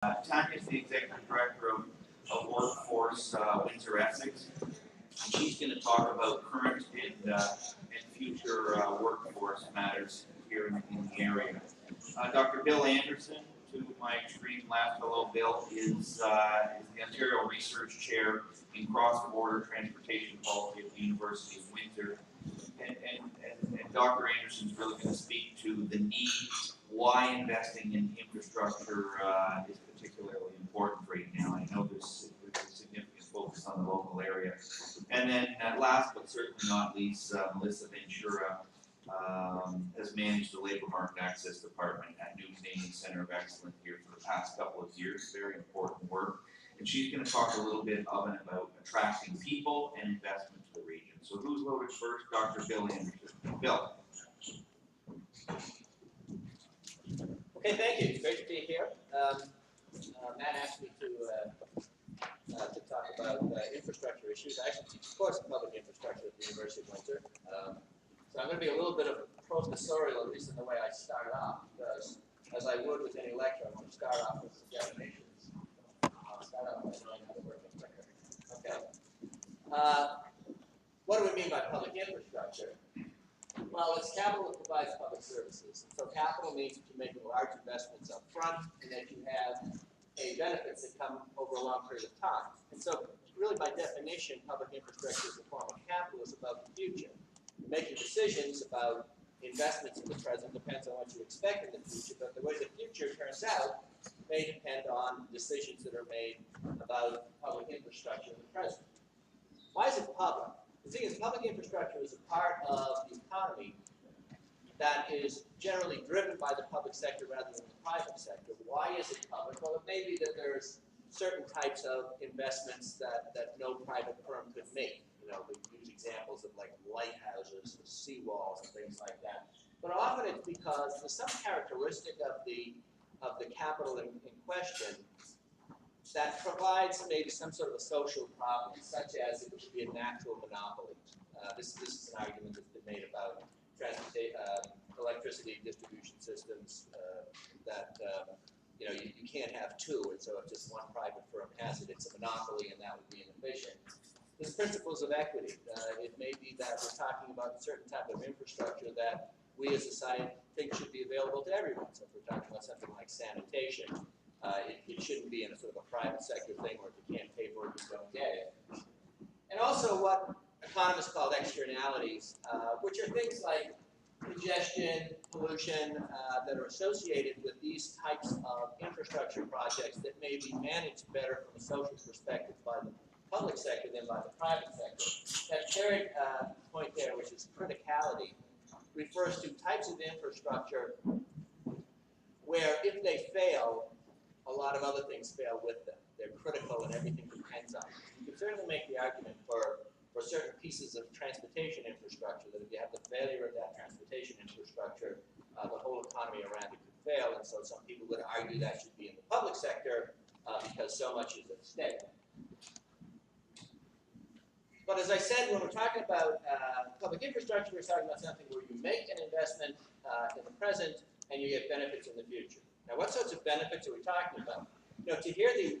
Tanya is the Executive Director of Workforce Windsor-Essex. She's going to talk about current and future workforce matters here in the area. Dr. Bill Anderson, to my extreme left, hello Bill, is the Ontario Research Chair in Cross-Border Transportation Policy at the University of Windsor. And Dr. Anderson is really going to speak to the need, why investing in infrastructure is particularly important right now. I know there's a significant focus on the local area. And then last but certainly not least, Melissa Ventura has managed the Labour Market Access Department at New Canadian Centre of Excellence here for the past couple of years. Very important work. And she's going to talk a little bit about attracting people and investment to the region. So who's loaded first? Dr. Bill Anderson. Bill. Okay, thank you. It's great to be here. Matt asked me to talk about infrastructure issues. I actually teach a course in public infrastructure at the University of Windsor. So I'm going to be a little bit of professorial, at least in the way I start off, because as I would with any lecture, I'm going to start off with some definitions. I'll start off by showing how to work with quicker. Okay. What do we mean by public infrastructure? Well, it's capital that provides public services. So capital means that you're making large investments up front and that you have benefits that come over a long period of time. And so really by definition, public infrastructure is a form of capital, is about the future. You're making decisions about investments in the present depends on what you expect in the future, but the way the future turns out may depend on decisions that are made about public infrastructure in the present. Why is it public? The thing is, public infrastructure is a part of the economy that is generally driven by the public sector rather than the private sector. Why is it public? Well, it may be that there's certain types of investments that no private firm could make. You know, we use examples of like lighthouses, seawalls, and things like that. But often it's because there's some characteristic of the capital in question that provides maybe some sort of a social problem, such as it would be a natural monopoly. This is an argument that's been made about electricity distribution systems that you know you can't have two, and so if just one private firm has it, it's a monopoly, and that would be inefficient. There's principles of equity. It may be that we're talking about a certain type of infrastructure that we as a society think should be available to everyone. So if we're talking about something like sanitation, it shouldn't be in a sort of a private sector thing where if you can't pay for it, you don't get it. And also what economists call externalities, which are things like congestion, pollution that are associated with these types of infrastructure projects that may be managed better from a social perspective by the public sector than by the private sector. That third point there, which is criticality, refers to types of infrastructure where if they fail, a lot of other things fail with them. They're critical and everything depends on it. You can certainly make the argument for certain pieces of transportation infrastructure that if you have the failure of that transportation infrastructure, the whole economy around it could fail. And so some people would argue that should be in the public sector because so much is at stake. But as I said, when we're talking about public infrastructure, we're talking about something where you make an investment in the present and you get benefits in the future. Now, what sorts of benefits are we talking about? You know, to hear the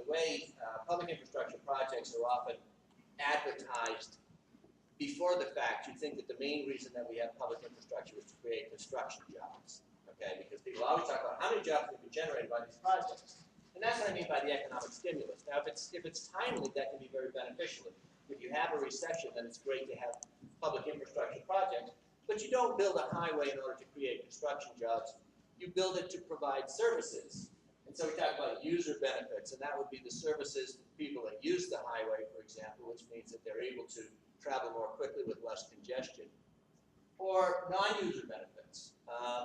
way public infrastructure projects are often advertised before the fact, you'd think that the main reason that we have public infrastructure is to create construction jobs, okay? Because people always talk about how many jobs can be generated by these projects. And that's what I mean by the economic stimulus. Now, if it's timely, that can be very beneficial. If you have a recession, then it's great to have public infrastructure projects, but you don't build a highway in order to create construction jobs. You build it to provide services. And so we talk about user benefits, and that would be the services to people that use the highway, for example, which means that they're able to travel more quickly with less congestion. Or non-user benefits.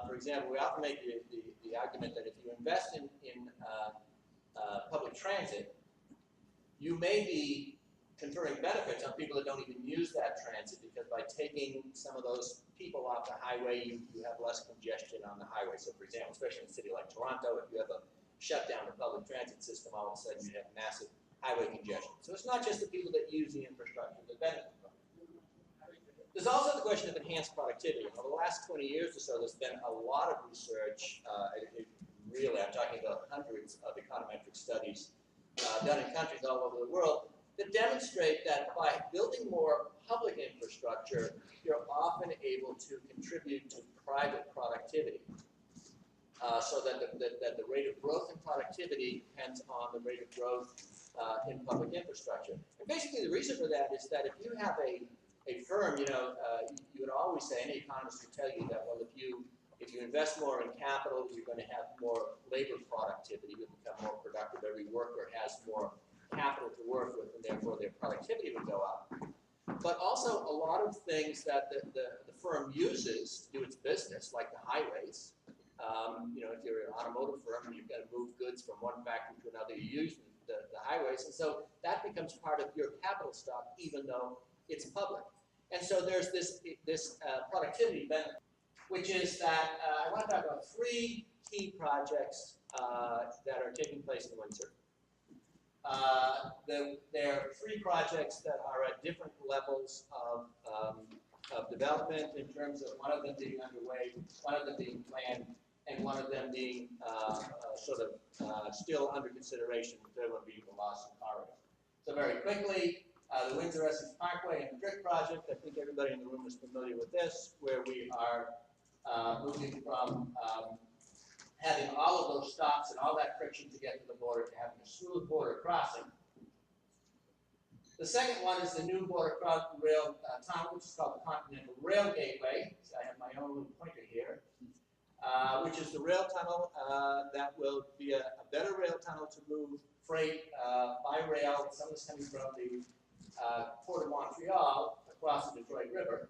For example, we often make the argument that if you invest in public transit, you may be conferring benefits on people that don't even use that transit, because by taking some of those people off the highway, you have less congestion on the highway. So for example, especially in a city like Toronto, if you have a shutdown of the public transit system, all of a sudden you have massive highway congestion. So it's not just the people that use the infrastructure that benefit from it. There's also the question of enhanced productivity. Over the last 20 years or so, there's been a lot of research, really, I'm talking about hundreds of econometric studies done in countries all over the world that demonstrate that by building more public infrastructure, you're often able to contribute to private productivity. So that the rate of growth in productivity depends on the rate of growth in public infrastructure. And basically the reason for that is that if you have a firm, you would always say, any economist would tell you that, well, if you invest more in capital, you're going to have more labor productivity, you'll become more productive, every worker has more capital to work with, and therefore their productivity would go up. But also a lot of things that the firm uses to do its business, like the highways. If you're an automotive firm and you've got to move goods from one factory to another, you use the highways, and so that becomes part of your capital stock, even though it's public. And so there's this productivity benefit, which is that I want to talk about three key projects that are taking place in Windsor. There are three projects that are at different levels of development in terms of one of them being underway, one of them being planned, and one of them being still under consideration, the third one being the Lawson Corridor. So very quickly, the Windsor-Essex Parkway and the Drift project, I think everybody in the room is familiar with this, where we are moving from having all of those stops and all that friction to get to the border to having a smooth border crossing. The second one is the new border rail tunnel, which is called the Continental Rail Gateway. So I have my own little pointer here, which is the rail tunnel that will be a better rail tunnel to move freight by rail. Some of this coming from the Port of Montreal across the Detroit River.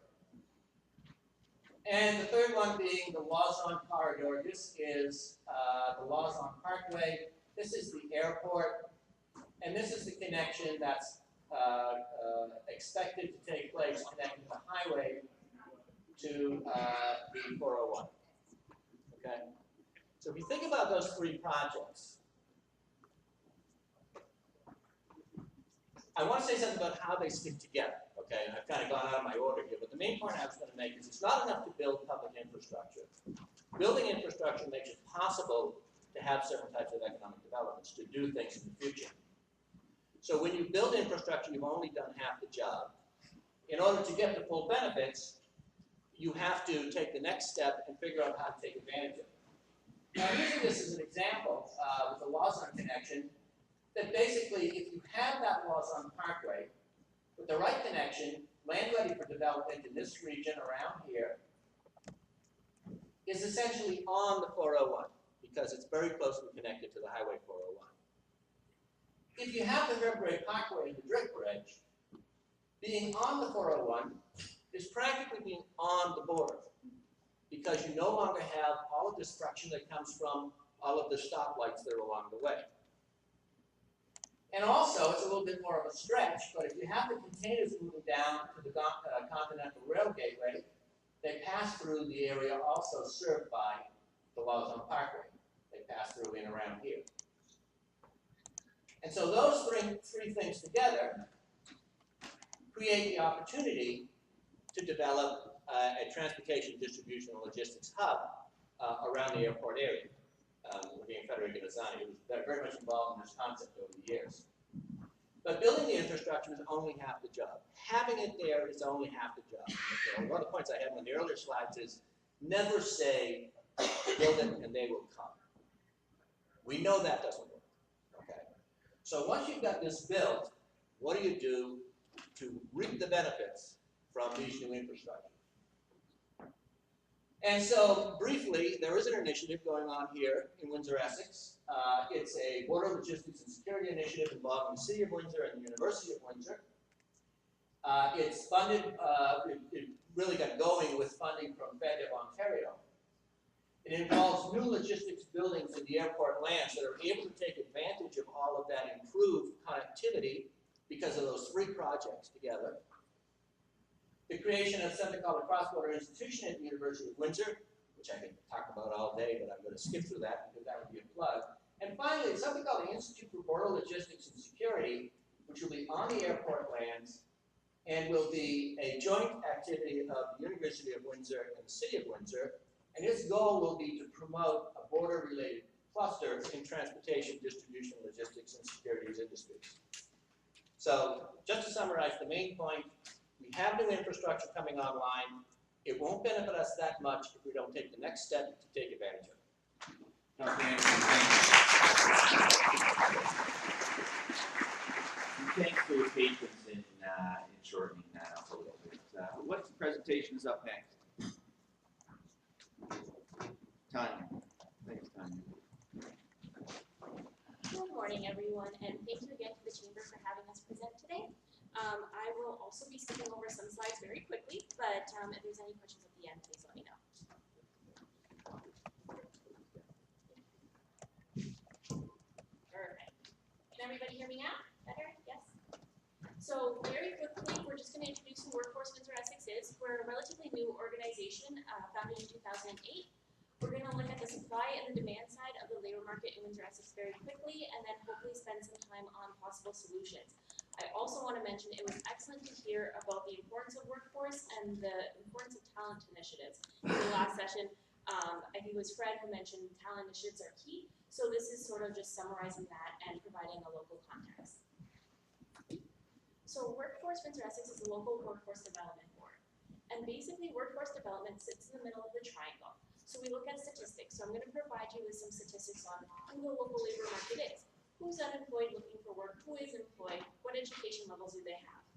And the third one being the Lawson Corridor. This is the Lawson Parkway. This is the airport, and this is the connection that's expected to take place connecting the highway to the 401. Okay? So if you think about those three projects, I want to say something about how they stick together. Okay, and I've kind of gone out of my order here, but the main point I was going to make is it's not enough to build public infrastructure. Building infrastructure makes it possible to have certain types of economic developments, to do things in the future. So when you build infrastructure, you've only done half the job. In order to get the full benefits, you have to take the next step and figure out how to take advantage of it. Now, I'm using this as an example with the Lawson connection, that basically if you have that Lawson Parkway, with the right connection, land ready for development in this region around here, is essentially on the 401, because it's very closely connected to the Highway 401. If you have the Herb Parkway and the Drift Bridge, being on the 401 is practically being on the border, because you no longer have all of this friction that comes from all of the stoplights that are along the way. And also, it's a little bit more of a stretch, but if you have the containers moving down to the Continental Rail Gateway, they pass through the area also served by the Lawson Parkway. They pass through in around here. And so those three things together create the opportunity to develop a transportation, distribution, and logistics hub around the airport area. Being Federico Gazzani, who was very much involved in this concept over the years. But building the infrastructure is only half the job. Having it there is only half the job. Okay? One of the points I had on the earlier slides is never say, build it and they will come. We know that doesn't work. Okay? So once you've got this built, what do you do to reap the benefits from these new infrastructures? And so, briefly, there is an initiative going on here in Windsor-Essex. It's a border logistics and security initiative involving the City of Windsor and the University of Windsor. It's funded, it really got going with funding from FedEv Ontario. It involves new logistics buildings in the airport lands that are able to take advantage of all of that improved connectivity because of those three projects together. The creation of something called a cross-border institution at the University of Windsor, which I can talk about all day, but I'm going to skip through that because that would be a plug. And finally, something called the Institute for Border Logistics and Security, which will be on the airport lands and will be a joint activity of the University of Windsor and the City of Windsor. And its goal will be to promote a border-related cluster in transportation, distribution, logistics, and securities industries. So just to summarize the main point, we have new infrastructure coming online. It won't benefit us that much if we don't take the next step to take advantage of it. Dr. Anderson, thanks for your patience in shortening that up a little bit. What presentation is up next? Tanya. Thanks, Tanya. Good morning, everyone, and thank you again to the Chamber for having us present today. I will also be skipping over some slides very quickly, but if there's any questions at the end, please let me know. Perfect. Can everybody hear me now? Better? Yes? So very quickly, we're just going to introduce who Workforce Windsor-Essex is. We're a relatively new organization founded in 2008. We're going to look at the supply and the demand side of the labor market in Windsor-Essex very quickly, and then hopefully spend some time on possible solutions. I also want to mention it was excellent to hear about the importance of workforce and the importance of talent initiatives. In the last session, I think it was Fred who mentioned talent initiatives are key, so this is sort of just summarizing that and providing a local context. So Workforce Windsor-Essex is a local workforce development board, and basically workforce development sits in the middle of the triangle. So we look at statistics. So I'm going to provide you with some statistics on who the local labor market is. Who's unemployed looking for work? Who is employed? What education levels do they have?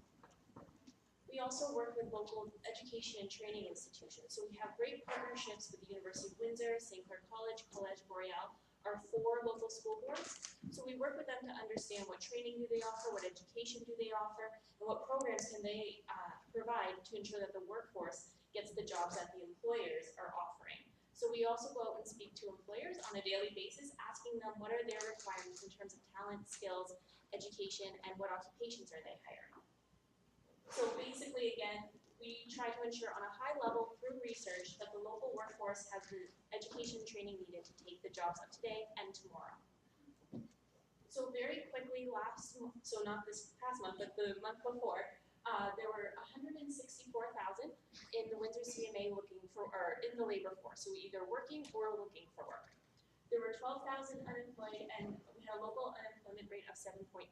We also work with local education and training institutions. So we have great partnerships with the University of Windsor, St. Clair College, College Boreal, our 4 local school boards. So we work with them to understand what training do they offer, what education do they offer, and what programs can they provide to ensure that the workforce gets the jobs that the employers are offering. So we also go out and speak to employers on a daily basis, asking them what are their requirements in terms of talent, skills, education, and what occupations are they hiring. So basically, again, we try to ensure on a high level through research that the local workforce has the education and training needed to take the jobs of today and tomorrow. So very quickly, so not this past month, but the month before, there were 164,000 in the Windsor CMA looking for, or in the labor force, so either working or looking for work. There were 12,000 unemployed, and we had a local unemployment rate of 7.3%.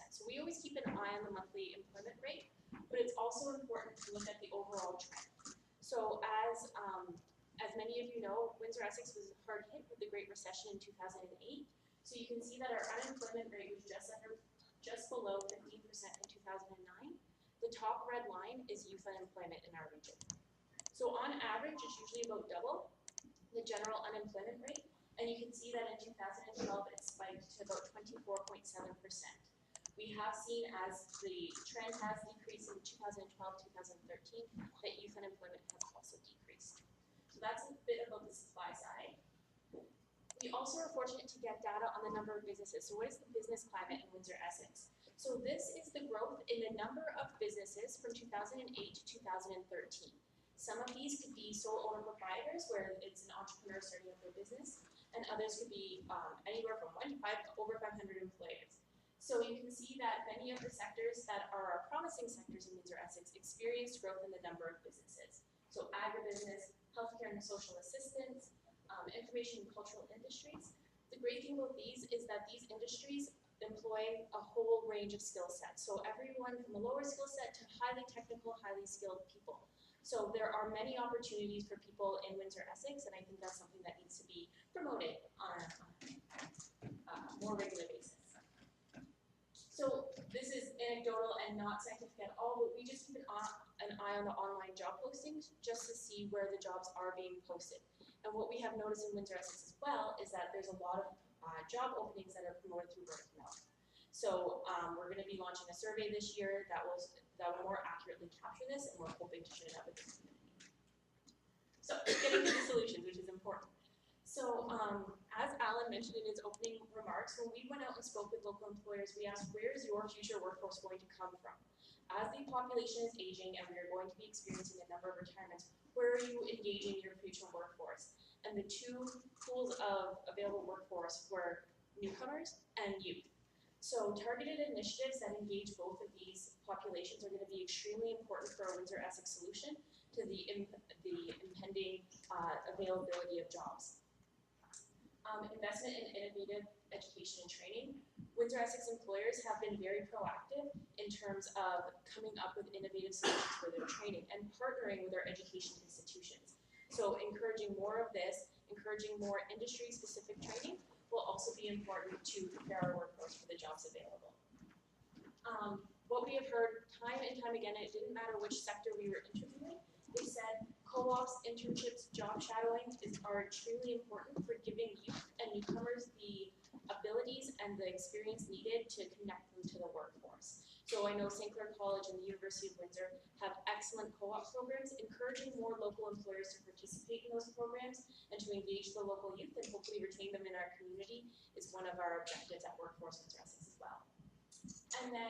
So we always keep an eye on the monthly employment rate, but it's also important to look at the overall trend. So as many of you know, Windsor-Essex was hard hit with the Great Recession in 2008. So you can see that our unemployment rate was just below 15% in 2009. The top red line is youth unemployment in our region. So on average, it's usually about double the general unemployment rate, and you can see that in 2012 it spiked to about 24.7%. We have seen as the trend has decreased in 2012, 2013, that youth unemployment has also decreased. So that's a bit about the supply side. We also are fortunate to get data on the number of businesses. So what is the business climate in Windsor-Essex? So this is the growth in the number of businesses from 2008 to 2013. Some of these could be sole owner proprietors, where it's an entrepreneur starting up their business, and others could be anywhere from 1 to 5, over 500 employers. So you can see that many of the sectors that are our promising sectors in Windsor-Essex experienced growth in the number of businesses. So agribusiness, healthcare and social assistance, information and cultural industries. The great thing about these is that these industries employ a whole range of skill sets. So everyone from a lower skill set to highly technical, highly skilled people. So there are many opportunities for people in Windsor-Essex, and I think that's something that needs to be promoted on a more regular basis. So this is anecdotal and not scientific at all, but we just keep an eye on the online job postings just to see where the jobs are being posted. And what we have noticed in Windsor-Essex as well is that there's a lot of job openings that are promoted through word of mouth. So we're going to be launching a survey this year that will more accurately capture this, and we're hoping to share that with the community. So getting to the solutions, which is important. So as Alan mentioned in his opening remarks, when we went out and spoke with local employers, we asked, where is your future workforce going to come from? As the population is aging and we are going to be experiencing a number of retirements, where are you engaging your future workforce? And the 2 pools of available workforce were newcomers and youth. So targeted initiatives that engage both of these populations are going to be extremely important for a Windsor-Essex solution to the impending availability of jobs. Investment in innovative education and training. Windsor-Essex employers have been very proactive in terms of coming up with innovative solutions for their training and partnering with our education institutions. So encouraging more of this, encouraging more industry-specific training will also be important to prepare our workforce for the jobs available. What we have heard time and time again, and it didn't matter which sector we were interviewing, they said co-ops, internships, job shadowing are extremely important for giving youth and newcomers the abilities and the experience needed to connect them to the workforce. So I know St. Clair College and the University of Windsor have excellent co-op programs, encouraging more local employers to participate in those programs and to engage the local youth and hopefully retain them in our community is one of our objectives at Workforce Windsor-Essex as well. And then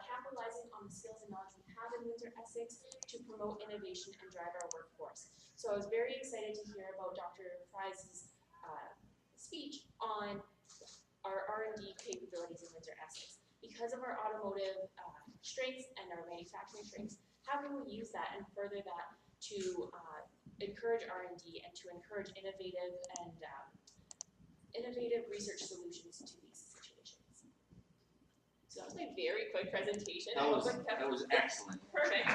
capitalizing on the skills and knowledge we have in Windsor-Essex to promote innovation and drive our workforce. So I was very excited to hear about Dr. Fry's speech on our R&D capabilities in Windsor-Essex. Because of our automotive strengths and our manufacturing strengths, how can we use that and further that to encourage R&D and to encourage innovative research solutions to these situations? So that was my very quick presentation. That was excellent. Perfect.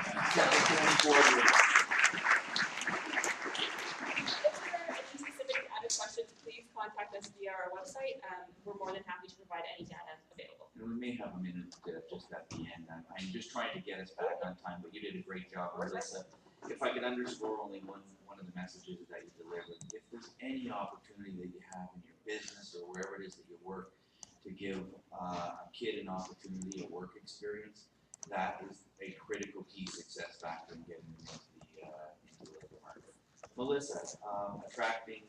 Specific added questions, please contact us via our website. We're more than happy to provide any data available. And we may have a minute just at the end. I'm just trying to get us back on time, but you did a great job, Alyssa. If I could underscore only one of the messages that you delivered, if there's any opportunity that you have in your business or wherever it is that you work to give a kid an opportunity, a work experience, that is a critical key success factor in getting them into the labor market. Melissa, attracting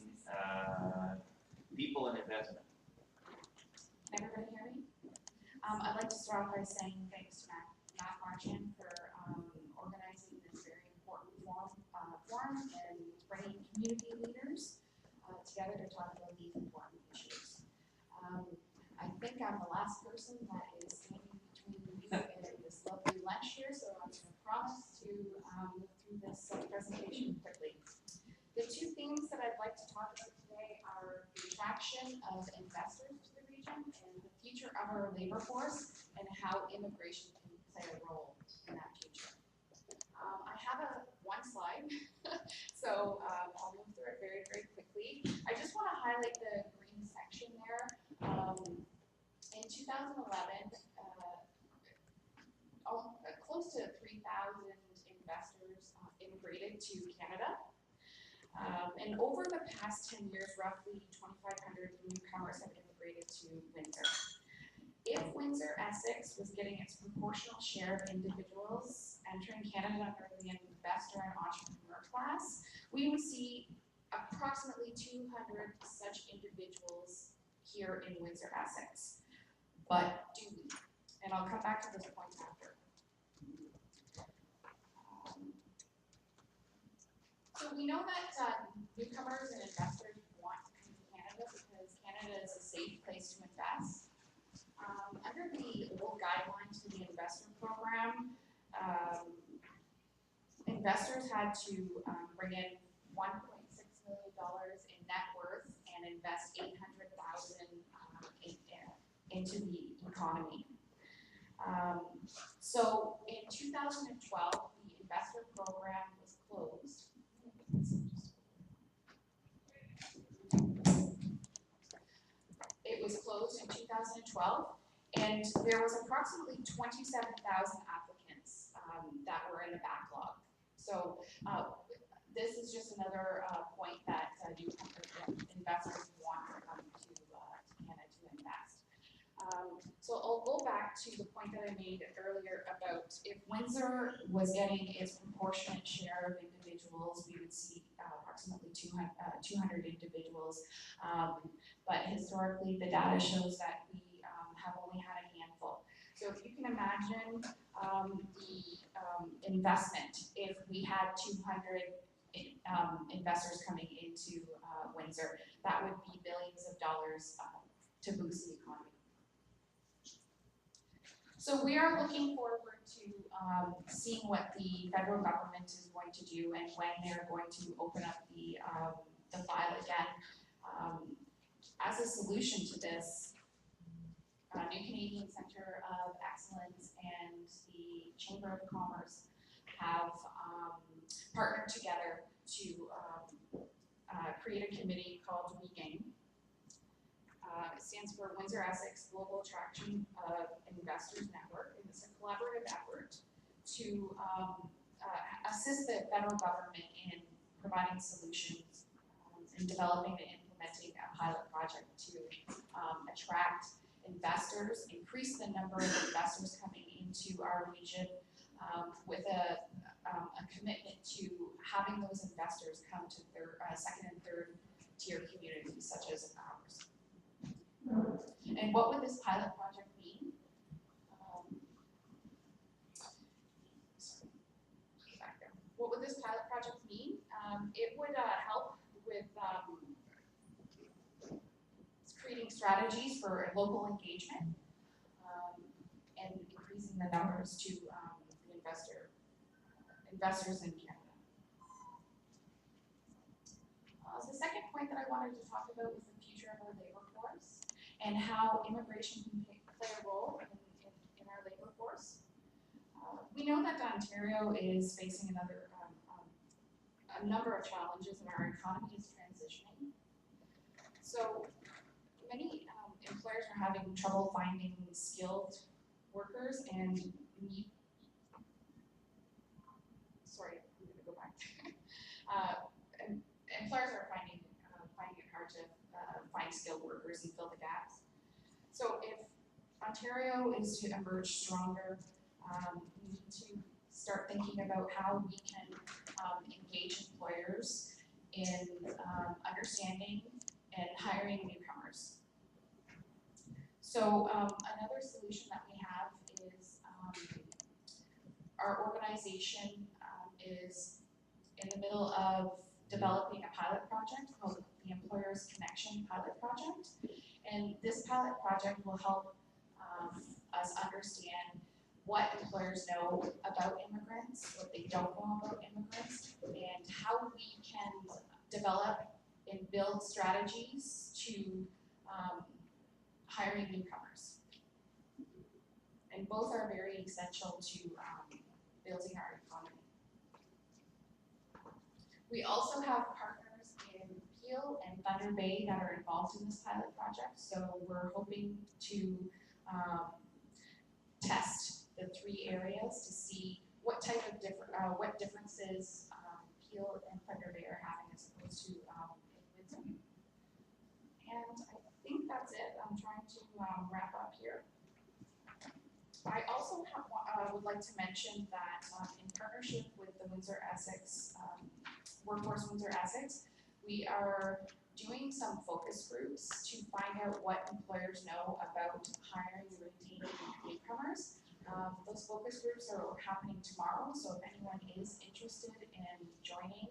people and investment. Can everybody hear me? I'd like to start off by saying thanks to Matt Marchand for organizing this very important forum and bringing community leaders together to talk about these important issues. I think I'm the last person that is standing between you and this lovely lunch here, so I'm going to promise to move through this presentation quickly. The two things that I'd like to talk about today are the attraction of investors to the region and the future of our labor force and how immigration can play a role in that future. I have one slide, so I'll move through it very, very quickly. I just want to highlight the green section there. In 2011, close to 3,000 investors immigrated to Canada. And over the past 10 years, roughly 2,500 newcomers have immigrated to Windsor. If Windsor-Essex was getting its proportional share of individuals entering Canada under the investor and entrepreneur class, we would see approximately 200 such individuals here in Windsor-Essex. But do we? And I'll come back to this point after. So we know that newcomers and investors want to come to Canada because Canada is a safe place to invest. Under the old guidelines for the investment program, investors had to bring in $1.6 million in net worth and invest $800,000 into the economy. So in 2012, the investor program was closed. It was closed in 2012, and there was approximately 27,000 applicants that were in the backlog. So this is just another point that investors want to come to Canada to invest. So I'll go back to the point that I made earlier about if Windsor was getting its proportionate share of individuals, we would see approximately 200 individuals. But historically, the data shows that we have only had a handful. So if you can imagine the investment, if we had 200 investors coming into Windsor, that would be billions of dollars to boost the economy. So we are looking forward to seeing what the federal government is going to do and when they're going to open up the file again. As a solution to this, New Canadian Centre of Excellence and the Chamber of Commerce have partnered together to create a committee called WeGain. It stands for Windsor-Essex Global Attraction of Investors Network, and it's a collaborative effort to assist the federal government in providing solutions in developing and implementing a pilot project to attract investors, increase the number of investors coming into our region with a commitment to having those investors come to their second and third tier communities such as ours. And what would this pilot project mean? Back there. What would this pilot project mean? It would help with creating strategies for local engagement and increasing the numbers to the investors in Canada. So the second point that I wanted to talk about was the future of our labor force and how immigration can play a role in our labor force. We know that Ontario is facing a number of challenges, and our economy is transitioning. So many employers are having trouble finding skilled workers and employers are finding it hard to find skilled workers and fill the gaps. So if Ontario is to emerge stronger, we need to start thinking about how we can engage employers in understanding and hiring newcomers. So another solution that we have is our organization is in the middle of developing a pilot project called the Employers Connection Pilot Project. And this pilot project will help us understand what employers know about immigrants, what they don't know about immigrants, and how we can develop and build strategies to hiring newcomers. And both are very essential to building our economy. We also have partners in Peel and Thunder Bay that are involved in this pilot project, so we're hoping to test the 3 areas to see what type of what differences Peel and Thunder Bay are having as opposed to in Windsor. And I think that's it. I'm trying to wrap up here. I also would like to mention that in partnership with the Windsor-Essex, Workforce Windsor-Essex, we are doing some focus groups to find out what employers know about hiring and retaining newcomers. Those focus groups are happening tomorrow, so if anyone is interested in joining,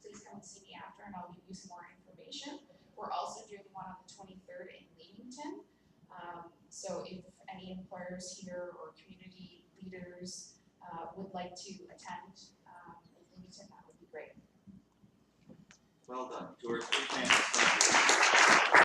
please come and see me after and I'll give you some more information. We're also doing one on the 23rd in Leamington. So if any employers here or community leaders would like to attend in Leamington, that would be great. Well done. 2 or 3 panels.